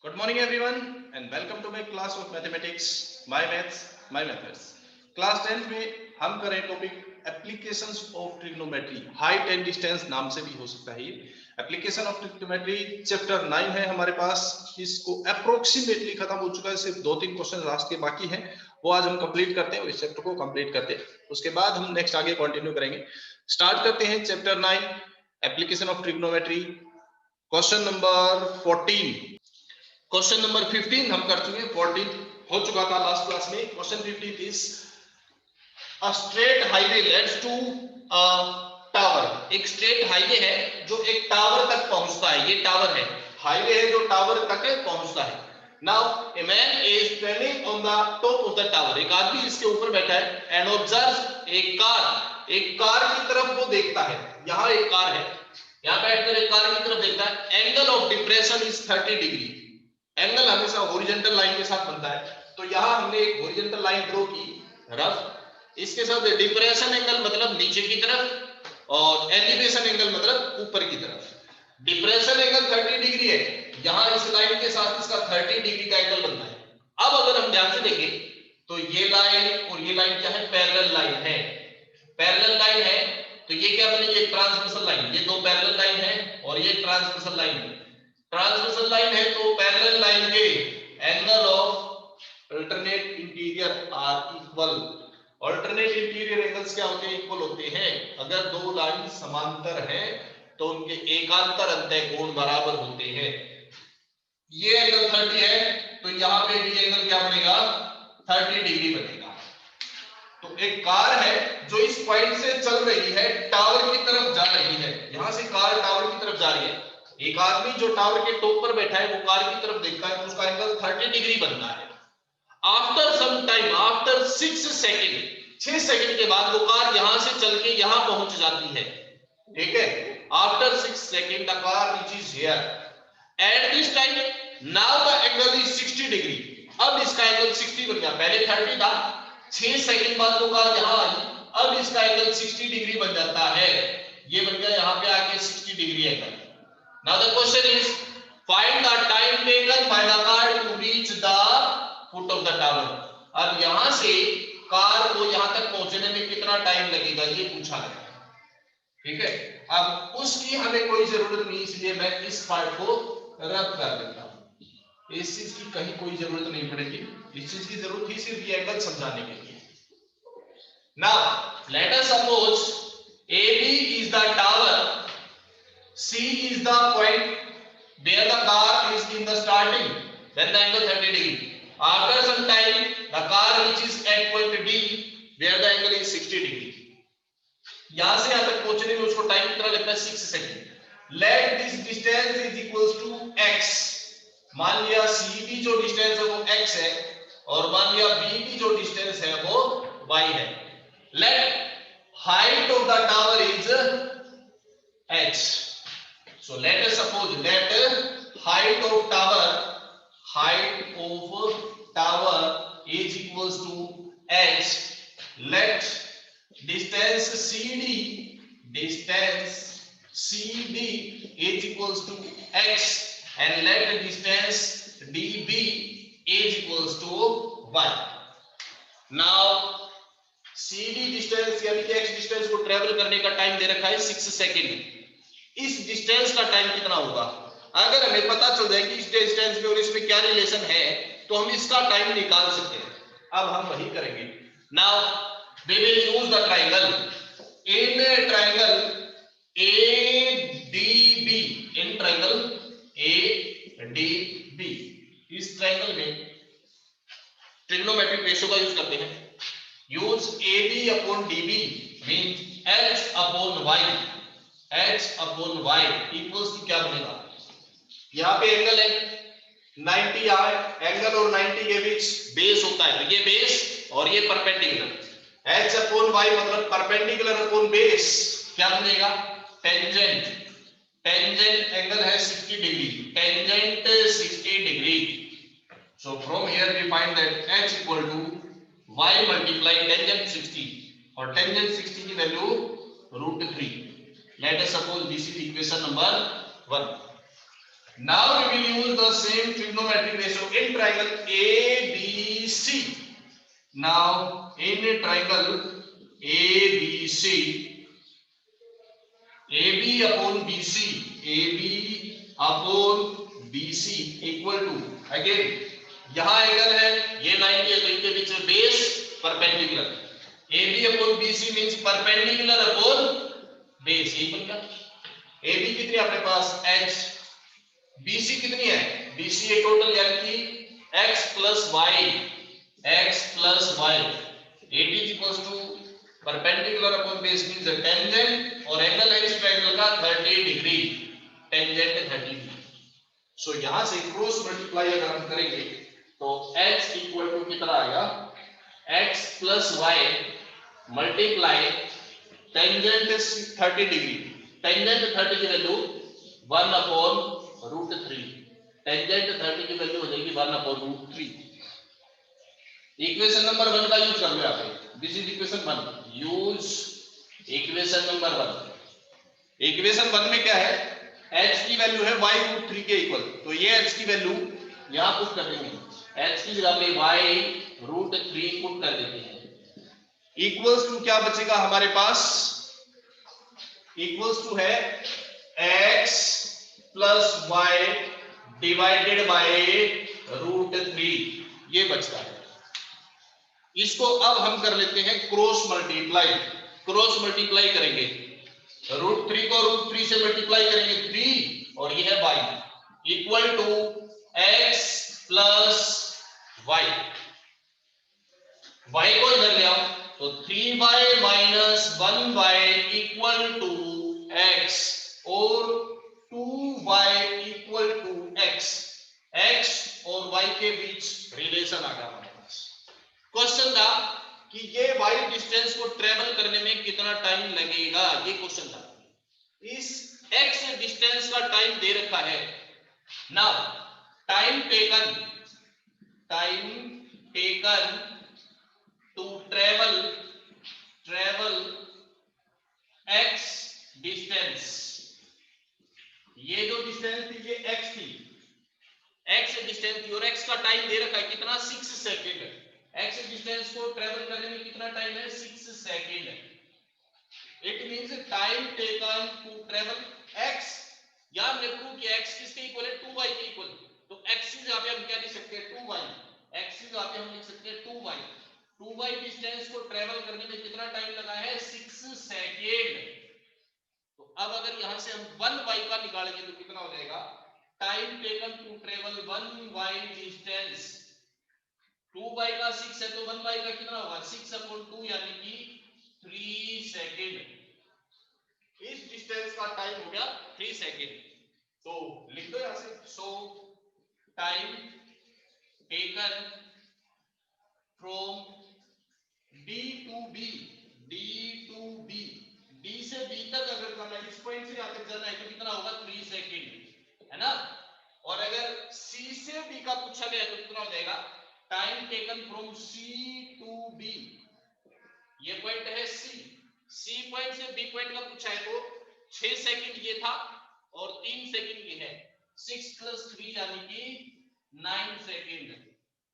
Good morning everyone and welcome to my class of mathematics, my maths, my methods. Class 10 में हम करें topic applications of trigonometry. Height and distance नाम से भी हो सकता है. एप्लीकेशन ऑफ ट्रिग्नोमेट्री चैप्टर 9 है हमारे पास. इसको अप्रोक्सीमेटली खत्म हो चुका है, सिर्फ 2-3 क्वेश्चन लास्ट के बाकी हैं, वो आज हम कंप्लीट करते हैं. इस चैप्टर को कंप्लीट करते हैं, उसके बाद हम नेक्स्ट आगे कंटिन्यू करेंगे. स्टार्ट करते हैं chapter 9 application of trigonometry. Question number 14. Question number 15 हम कर चुके हैं, 14 हो चुका था लास्ट क्लास में. Question 15 is a straight highway leads to a tower. एक स्ट्रेट हाईवे है जो एक टावर तक पहुंचता है. ये टावर है, हाईवे है जो टावर तक पहुंचता है. Now a man is standing on the top of the tower. एक आदमी इसके ऊपर बैठा है एंड ऑब्जर्व एक कार की तरफ वो देखता है. यहाँ एक कार है, यहाँ बैठकर एक कार की तरफ देखता है. Angle of depression is 30 degree. Angle हमेशा हॉरिजॉन्टल लाइन के साथ बनता है, तो यहां हमने एक हॉरिजॉन्टल लाइन ड्रॉ की रफ. इसके साथ डिप्रेशन एंगल मतलब नीचे की तरफ और एलिवेशन एंगल मतलब ऊपर की तरफ. डिप्रेशन एंगल 30 डिग्री है, यहां इस लाइन के साथ इसका 30 डिग्री का एंगल बनता है. अब अगर हम ध्यान से देखें तो ये लाइन और ये लाइन क्या है, पैरेलल लाइन है. पैरेलल लाइन है तो ये क्या बनेगी, एक ट्रांसवर्सल लाइन. ये दो पैरेलल लाइन है और ये ट्रांसवर्सल लाइन है. ट्रांसवर्सल लाइन है तो पैरेलल लाइन के angle of alternate interior are equal. Alternate interior angles क्या होते हैं, इक्वल होते हैं. अगर दो लाइन समांतर हैं तो उनके एकांतर अंतः कोण बराबर होते हैं. ये एंगल 30 है तो यहां पे भी एंगल क्या बनेगा, 30 डिग्री बनेगा. तो एक कार है जो इस पॉइंट से चल रही है, टावर की तरफ जा रही है. यहां से कार टावर की तरफ जा रही है. एक आदमी जो टावर के टॉप पर बैठा है वो कार की तरफ देखता है तो उसका एंगल 30 डिग्री बनता है. After some time, after 6 second, 6 second के बाद वो कार यहां से चल के यहां पहुंच जाती है. ठीक है, after 6 second the car reaches here. At this time now the angle is 60 degree. अब इसका एंगल 60 बन गया. पहले 30 था, 6 सेकंड बाद वो कार यहां आई, अब इसका एंगल 60 डिग्री बन जाता है. ये बन गया यहां पे आके 60 degree angle. Now the question is find the time taken by the car to reach the foot of the tower. अब यहां से कार को यहां तक पहुंचने में कितना टाइम लगेगा ये पूछा गया. ठीक है, अब उसकी हमें कोई जरूरत नहीं, इसलिए मैं इस पार्ट को रद्द कर देता हूं. इस चीज की कहीं कोई जरूरत नहीं पड़ेगी. इस चीज की जरूरत ही सिर्फ ये एंगल समझाने के लिए. Now let us suppose AB is the tower, C is the point where the car is in the starting, then the angle 30 degree. After some time, the car reaches at point D, where the angle is 60 degree. यहां से यहां तक पहुंचने में उसको time कितना लगता है, 6 second. Let this distance is equals to x. मान लिया CD जो डिस्टेंस है वो x है और मान लिया BD जो डिस्टेंस है वो y है. Let height of the tower is h. So let us suppose that height of tower is equals to h. Let distance CD is equals to x and let distance DB is equals to y. Now CD distance यानी कि x distance को travel करने का time दे रखा है 6 second. इस distance का टाइम कितना होगा, अगर हमें पता चल जाए कि इस डिस्टेंस में और इसमें क्या रिलेशन है तो हम इसका टाइम निकाल सकते हैं. अब हम वही करेंगे. Now we will use the triangle. In triangle ADB, in triangle ADB, इस ट्रायंगल में ट्रिग्नोमेट्रिक रेशियो का यूज करते हैं. Use AB upon DB means H upon Y. H upon y equals to क्या बनेगा, यहाँ पे एंगल है 90, एंगल और 90 के बीच बेस होता है तो ये बेस और ये परपेंडिकुलर. H अपॉन y मतलब परपेंडिकुलर अपॉन बेस क्या बनेगा, टेंजेंट. टेंजेंट एंगल है 60 degree, tangent 60 degree. So from here we find that H equal to y multiply tangent 60 और टेंजेंट 60 की value √3. Let us suppose this is equation number 1. Now we will use the same trigonometric ratio in triangle ABC. Now in a triangle ABC, AB upon BC, AB upon BC equal to, again यहां angle है, ये 90 है, तो इनके बीच में base perpendicular, AB upon BC means perpendicular upon base, यही बन गया। AB कितनी अपने पास h, BC कितनी है, BC है टोटल यानी कि x plus y, AD is equals to perpendicular upon base means the tangent, और एंगल है इस ट्रायंगल का 30 डिग्री, टेंजेंट 30 डिग्री। सो यहां से क्रॉस मल्टीप्लाई अगर हम करेंगे तो h इक्वल टू कितना आएगा, x plus y multiply tangent 30 degree, tangent 30 की वैल्यू 1 अपॉन रूट 3, टेंजेंट 30 की वैल्यू हो जाएगी 1 अपॉन रूट 3। इक्वेशन नंबर 1 का यूज कर लो यहाँ पे, this is equation 1, use equation number 1। Equation 1 में क्या है, h की वैल्यू है y रूट 3 के इक्वल, तो ये h की वैल्यू यहां पुट कर देंगे, h की जगह पे y रूट 3 पुट कर देते हैं, इक्वल्स टू क्या बचेगा हमारे पास, इक्वल्स टू है x plus y divided by root 3, ये बचता है। इसको अब हम कर लेते हैं क्रॉस मल्टीप्लाई, क्रॉस मल्टीप्लाई करेंगे, रूट 3 को रूट 3 से मल्टीप्लाई करेंगे 3 और ये है y equal to x plus y, y को इधर ले आओ तो 3y minus 1y equal to x और 2y equal to x, x और y के बीच रिलेशन आ गया हमारे पास। क्वेश्चन था कि ये y डिस्टेंस को ट्रेवल करने में कितना टाइम लगेगा, ये क्वेश्चन था। इस x डिस्टेंस का टाइम दे रखा है। Now time taken to travel x distance, ये जो डिस्टेंस थी ये x थी, x डिस्टेंस थी और x का टाइम दे रखा है कितना, 6 सेकंड। x डिस्टेंस को ट्रेवल करने में कितना टाइम है, 6 second. It means time taken to travel x, यहां हमने प्रूव किया x किसके इक्वल है, 2y के इक्वल, तो x की जगह पे हम क्या लिख सकते हैं, 2y, x की जगह पे हम लिख सकते हैं 2y, 2y डिस्टेंस को ट्रेवल करने में कितना टाइम लगा है, 6 सेकंड। तो अब अगर यहां से हम 1y का निकालेंगे तो कितना हो जाएगा, time taken to travel 1y distance, 2y का 6 है तो 1y का कितना होगा, 6 अपॉन 2 यानी कि 3 सेकंड। इस डिस्टेंस का टाइम हो गया 3 सेकंड, तो लिख दो यहां से, सो time taken from D to B, D से B तक अगर जाना, इस पॉइंट से यहां तक जाना है तो कितना होगा, 3 सेकंड, है ना। और अगर C से B का पूछा गया तो कितना हो जाएगा, time taken from C to B, ये पॉइंट है C पॉइंट से B पॉइंट का पूछा है तो 6 सेकंड ये था और 3 सेकंड ये है, 6 प्लस 3 यानी कि 9 सेकंड,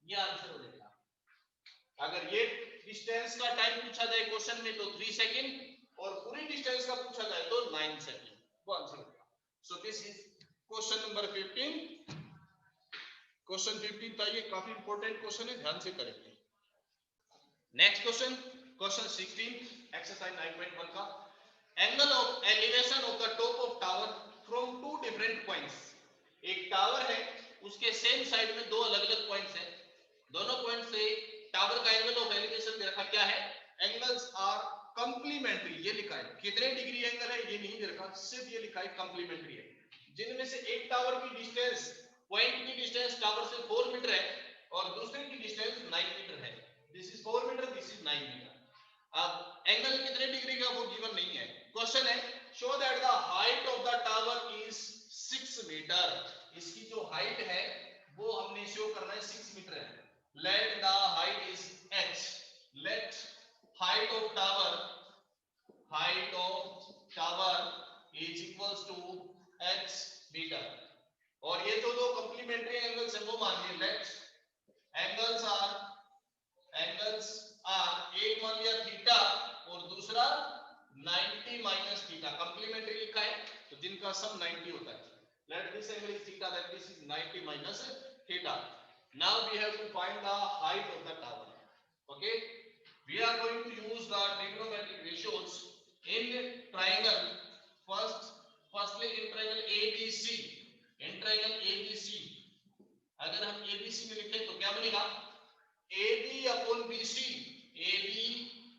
ये आंसर हो जाएगा। अगर ये डिस्टेंस का टाइम पूछा जाए क्वेश्चन में तो 3 सेकंड और पूरी डिस्टेंस का पूछा जाए तो 9 सेकंड, वो आंसर हो जाएगा। So this is question number 15। Question 15 था, ये काफी इंपॉर्टेंट क्वेश्चन है, ध्यान से करेंगे। नेक्स्ट क्वेश्चन, क्वेश्चन 16 एक्सरसाइज 9.1 का, angle of elevation of the top of tower from two different points. एक टावर है, उसके सेम साइड में दो अलग अलग पॉइंट्स हैं, दोनों पॉइंट से टावर का एंगल ऑफ एलिवेशन दे रखा, क्या है, एंगल्स आर कंप्लीमेंट्री, ये लिखा है, कितने डिग्री एंगल है ये नहीं दे रखा, सिर्फ ये लिखा है कंप्लीमेंट्री है, जिनमें से एक टावर की डिस्टेंस, पॉइंट की डिस्टेंस टावर से 4 मीटर है और दूसरे की डिस्टेंस 9 मीटर है, this is 4 metre, this is 9 metre. अब एंगल कितने डिग्री का वो गिवन नहीं है, क्वेश्चन है show that the height of the tower is 6 metre, इसकी जो हाइट है वो हमने शो करना है 6 मीटर है। Let the height is h, let height of tower is equals to h metre, और दो कंप्लीमेंट्री एंगल्स है वो मानिए, लेट्स एंगल्स आर एक मान लिया थीटा और दूसरा 90 माइनस थीटा, कंप्लीमेंट्री लिखा है तो जिनका सम 90 होता है. Let this angle is theta, that this is 90 minus theta. Now we have to find the height of the tower. Okay, we are going to use the trigonometric ratios in triangle. Firstly in triangle ABC, in triangle ABC अगर हम ABC में लिखें तो क्या बनेगा, AB upon BC, AB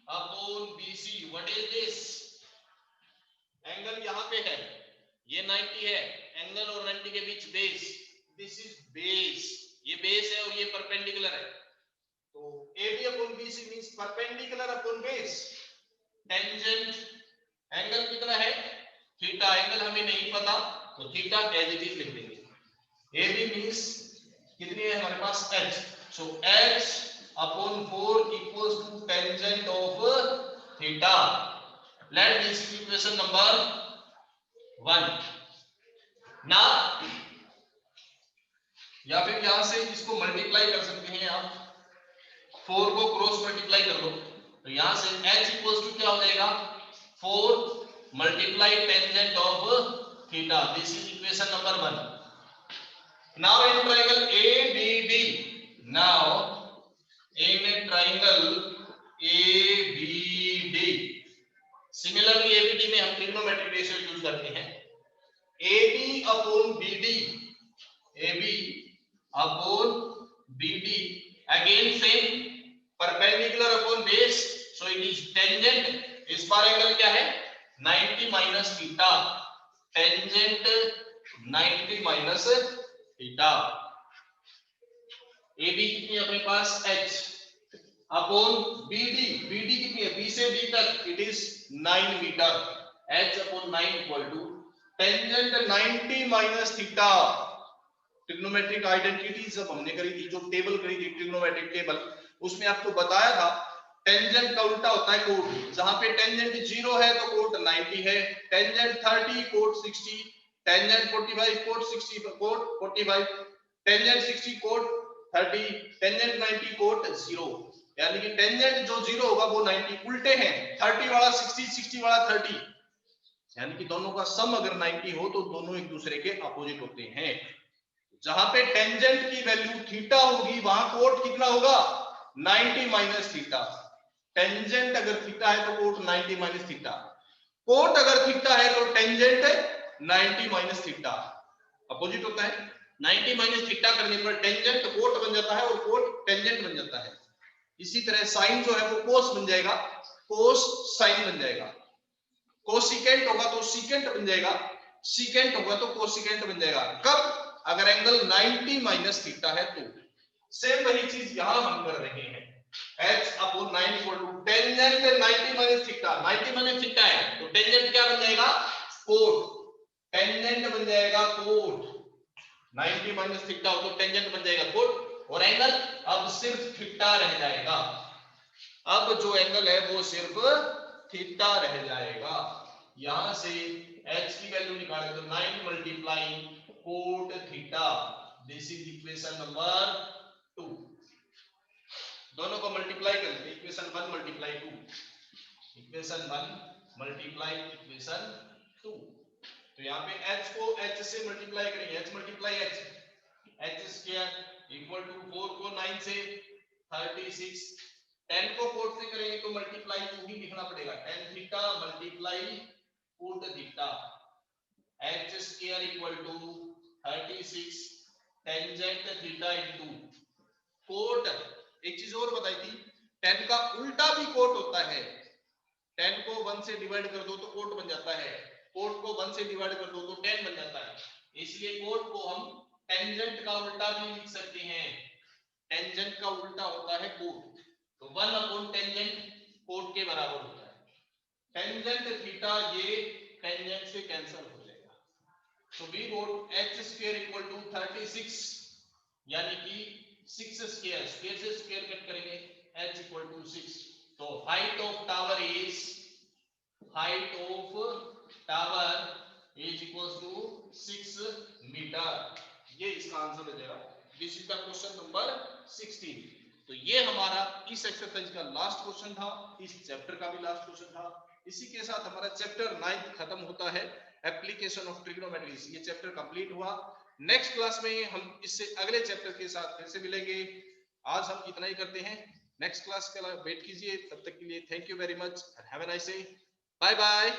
upon BC. What is this? Angle यहाँ पे है, ये 90 है, एंगल और 90 के बीच बेस, दिस इज बेस, ये बेस है और ये परपेंडिकुलर है, तो AB upon BC means perpendicular upon base. Tangent angle कितना है, थीटा, एंगल हमें नहीं पता तो थीटा एज इट इज लिख देंगे. AB मींस कितनी है हमारे पास h, so h upon 4 equals to tangent of theta. Let this is equation number 1. Now या फिर यहां से इसको मल्टीप्लाई कर सकते हैं आप, 4 को क्रॉस मल्टीप्लाई कर लो तो यहां से h इक्वल्स टू क्या हो जाएगा, 4 multiply tangent of theta. This is equation number 1. Now in triangle ABD, now in triangle ABD, similarly ABD में हम ट्रिग्नोमेट्रिक रेशियो यूज करते हैं. AB upon BD, AB upon BD again same, perpendicular upon base, so it is tangent. इस बार angle क्या है, 90 minus theta, tangent 90 minus theta. AB कितनी अपने पास h upon BD, BD कितनी है, B से D तक it is 9 metre, h upon 9 equal to tangent 90 minus theta. Trigonometric identity जब हमने करी थी, जो टेबल करी थी ट्रिग्नोमेट्रिक टेबल, उसमें आपको बताया था टेंजेंट का उल्टा होता है कोट. जहां पे टेंजेंट 0 है तो कोट 90 है, tangent 30 cot 60, tangent 45 cot 60 cot 45, tangent 60 cot 30, tangent 90 cot 0. यानी कि टेंजेंट जो 0 होगा वो 90, उल्टे हैं, 30 वाला 60, 60 वाला 30, यानी कि दोनों का सम अगर 90 हो तो दोनों एक दूसरे के अपोजिट होते हैं. जहां पे टेंजेंट की वैल्यू थीटा होगी वहां कोट कितना होगा, 90 माइनस थीटा. टेंजेंट अगर थीटा है तो कोट 90 माइनस थीटा, कोट अगर थीटा है तो टेंजेंट 90 माइनस थीटा, अपोजिट होता है. 90 माइनस थीटा करने पर टेंजेंट कोट बन जाता है और कोट टेंजेंट बन जाता है. इसी तरह साइन जो है वो कोस बन जाएगा, कोस साइन बन जाएगा. कोसिकेंट होगा तो सीकेंट बन जाएगा, सीकेंट होगा तो कोसिकेंट बन जाएगा. कब, अगर एंगल 90 माइनस थीटा है तो. सेम वही चीज यहां हम कर रहे हैं, h upon 9 equal to tangent 90 minus theta. 90 minus theta है तो टेंजेंट क्या बन जाएगा, कोट, टेंजेंट बन जाएगा कोट. 90 माइनस थीटा हो तो टेंजेंट बन जाएगा कोट, और एंगल अब सिर्फ थीटा रह जाएगा. अब जो एंगल है वो सिर्फ थीटा रह जाएगा. यहां से h की वैल्यू निकाले तो 9 multiply cot theta. This is equation number 2. दोनों को मल्टीप्लाई कर लेते, equation 1 multiply 2, equation 1 multiply equation 2. तो यहाँ पे h को h से मल्टीप्लाई करेंगे, h multiply h, h square equal to 4 को 9 से 36, 10 को 4 से करेंगे तो मल्टीप्लाई 2 ही लिखना पड़ेगा, tan theta multiply cot theta, h square equal to 36 tangent theta into cot. एक चीज और बताई थी, tan का उल्टा भी कोट होता है. tan को 1 से डिवाइड कर दो तो कोट बन जाता है, कोट को 1 से डिवाइड कर दो तो tan बन जाता है. इसलिए कोट को हम टेंजेंट का उल्टा भी लिख सकते हैं. टेंजेंट का उल्टा होता है कोट, तो 1 अपॉन टेंजेंट कोट के बराबर होता है. टेंजेंट थीटा ये टेंजेंट से कैंसिल हो जाएगा, so we got h square equal to 36, यानी कि 6 स्क्वायर, स्क्वायर से स्क्वायर कट करेंगे, h equal to 6. तो height of tower is equals to 6 meter. ये इसका आंसर हो जाएगा। This is the question number 16। तो ये हमारा इस एक्सरसाइज का लास्ट क्वेश्चन था, इस चैप्टर का भी लास्ट क्वेश्चन था। इसी के साथ हमारा चैप्टर 9 खत्म होता है, एप्लीकेशन ऑफ ट्रिग्नोमेट्री। ये चैप्टर कंप्लीट हुआ। नेक्स्ट क्लास में हम इससे अगले चैप्टर के साथ फिर से मिलेंगे। आज हम इतना ही करते हैं, नेक्स्ट क्लास के लिए वेट कीजिए। तब तक के लिए thank you very much, have a nice day, bye bye.